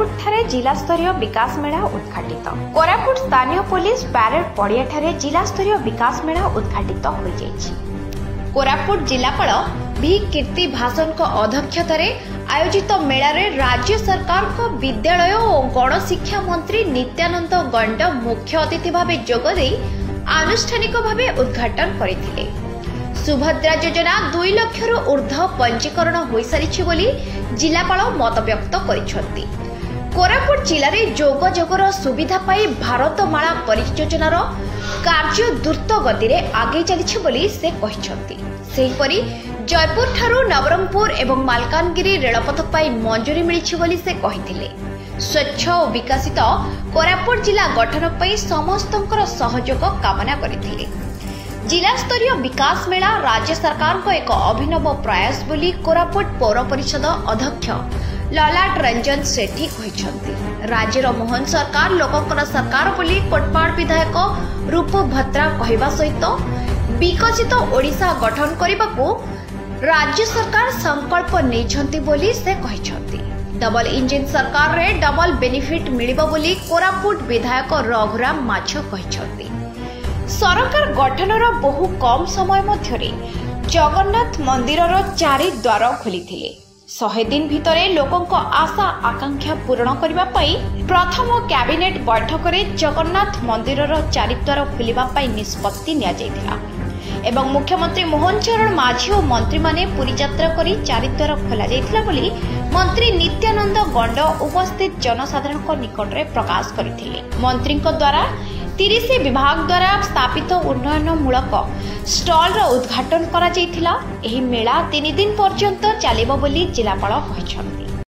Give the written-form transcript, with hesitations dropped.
कोरापुट ठारे जिला स्तरीय विकास मेला उद्घाटित। कोरापुट स्थानीय पुलिस परेड पड़िया ठारे जिला स्तरीय विकास मेला उद्घाटित हो जाइछि। कोरापुट जिलापाल भी कीर्ति भाषण अध्यक्षतार आयोजित मेलारे राज्य सरकार को विद्यालय और गणशिक्षा मंत्री नित्यानंद गंड मुख्य अतिथि भाव जोगदे आनुष्ठानिक भाव उद्घाटन करथिले। सुभद्रा योजना 2 लाख ऊर्ध्व पंजीकरण हो सारी बोली जिलापाल मत व्यक्त करिसेंती। कोरापुट जिले में जोगजोगर सुविधा पाई भारतमाला परियोजनार कार्य द्रुत गति में आगे चली बोली से कहिसेंती। सेहीपरि जयपुर ठारू नवरंगपुर एवं मालकानगिरी रेलपथ पाई मंजूरी मिली बोली से कहिथिले। स्वच्छ और विकसित कोरापुट जिला गठन पाई समस्तंकर सहयोग कामना करथिले। जिला स्तरीय विकास मेला राज्य सरकार को एक अभिनव प्रयास बोली कोरापुट पौर परिषद अध्यक्ष ललाट रंजन सेठी कहिसेंती। राज्यर मोहन सरकार लोकंकर सरकार बोली कोटपाड़ विधायक रूप भत्रा कहवा सहित विकसित ओडिशा गठन करने राज्य सरकार संकल्प नेइछंती बोली से कहिसेंती। डबल इंजिन सरकार रे डबल बेनिफिट मिलिबो बोली कोरापुट विधायक रघुराम माछ कहिसेंती। सरकार गठनर बहु कम समय मध्यरे जगन्नाथ मंदिरर 4 द्वार खोलिथिले। 100 दिन भितरे लोकंक आशा आकांक्षा पूर्ण करबा पई प्रथम कैबिनेट बैठक में जगन्नाथ मंदिरर 4 द्वार खोलिबा पई निष्पत्ति निया जायथिला एवं मुख्यमंत्री मोहन चरण माझी और मंत्री माने पुरी यात्रा करी 4 द्वार खोला जायथिला बोली मंत्री नित्यानंद गंड उपस्थित जनसाधारण निकट में प्रकाश करथिले। मंत्री द्वारा 30 विभाग द्वारा स्थापित उन्नयनमूलक स्टॉल उद्घाटन करा जायथिला। एही मेला 3 दिन पर्यंत चलिबो बोली जिलापाल कहिसेंती।